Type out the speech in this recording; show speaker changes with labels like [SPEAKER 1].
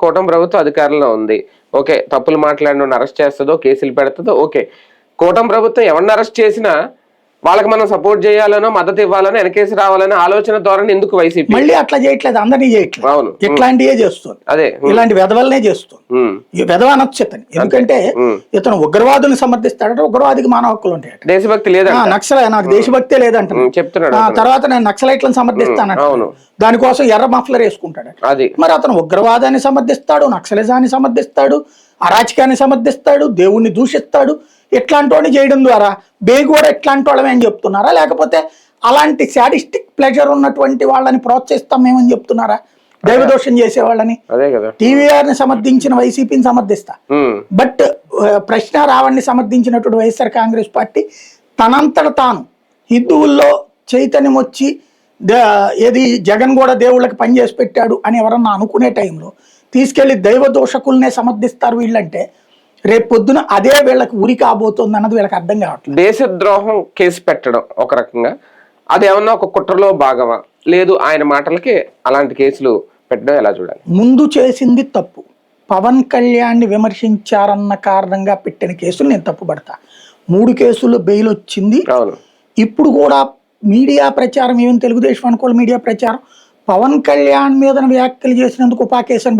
[SPEAKER 1] కూటమి ప్రభుత్వం అధికారంలో ఉంది. ఓకే, తప్పులు మాట్లాడిన అరెస్ట్ చేస్తుందో, కేసులు పెడుతుందో ఓకే. కూటమి ప్రభుత్వం ఎవరిని అరెస్ట్ చేసినా వాళ్ళకి మనం సపోర్ట్ చేయాలనో, మద్దతు ఇవ్వాలనో, వెనకేసి రావాలనే ఆలోచన ధోరణి ఎందుకు వైసీపీ?
[SPEAKER 2] మళ్ళీ అట్లా చేయట్లేదు, అందరినీ చేయట్లేదు.
[SPEAKER 1] అవును,
[SPEAKER 2] ఇట్లాంటివే చేస్తుంది.
[SPEAKER 1] అదే
[SPEAKER 2] ఇలాంటి వెధవలనే చేస్తుంది. ఈ వెధవ అనొచ్చు ఇతను, ఎందుకంటే ఇతను ఉగ్రవాదుని సమర్థిస్తాడట, ఉగ్రవాదికి మానవ హక్కులు ఉంటాయి.
[SPEAKER 1] దేశభక్తి లేదా?
[SPEAKER 2] నాకు దేశభక్తే లేదంట
[SPEAKER 1] చెప్తున్నాడు.
[SPEAKER 2] తర్వాత నేను నక్సలైట్లను సమర్థిస్తానంట, దానికోసం ఎర్ర మఫ్లర్ వేసుకుంటాడు. మరి అతను ఉగ్రవాదాన్ని సమర్థిస్తాడు, నక్సలిజాన్ని సమర్థిస్తాడు, అరాచకాన్ని సమర్థిస్తాడు, దేవుణ్ణి దూషిస్తాడు. ఇట్లాంటి వాడిని చేయడం ద్వారా బేగు కూడా ఇట్లాంటి వాళ్ళమే అని చెప్తున్నారా, లేకపోతే అలాంటి శాడిస్టిక్ ప్లెజర్ ఉన్నటువంటి వాళ్ళని ప్రోత్సహిస్తాం మేమని చెప్తున్నారా? దైవదోషం చేసే వాళ్ళని, టీవీఆర్ ని సమర్థించిన వైసీపీని సమర్థిస్తా, బట్ ప్రశ్న రావణ్ణి సమర్థించినటువంటి వైఎస్ఆర్ కాంగ్రెస్ పార్టీ తనంతట తాను హిందువుల్లో చైతన్యం వచ్చి ఏది జగన్ కూడా దేవుళ్ళకి పనిచేసి పెట్టాడు అని ఎవరన్నా అనుకునే టైంలో తీసుకెళ్లి దైవ దోషకుల్నే సమర్థిస్తారు వీళ్ళంటే, రేపు పొద్దున అదే వీళ్ళకి ఉరి కాబోతుంది అన్నది వీళ్ళకి అర్థం కావట్లేదు.
[SPEAKER 1] దేశద్రోహం కేసు పెట్టడం ఒక రకంగా, అది ఏమన్నా ఒక కుట్రలో భాగమా, లేదు ఆయన మాటలకి అలాంటి కేసులు పెట్టడం ఎలా చూడాలి?
[SPEAKER 2] ముందు చేసింది తప్పు, పవన్ కళ్యాణ్ ని విమర్శించారన్న కారణంగా పెట్టిన కేసులు నేను తప్పుపడతా. 3 కేసులు బెయిల్ వచ్చింది. ఇప్పుడు కూడా మీడియా ప్రచారం ఏమి, తెలుగుదేశం అనుకూల మీడియా ప్రచారం పవన్ కళ్యాణ్ మీద వ్యాఖ్యలు చేసినందుకు ఉపా కేసు అని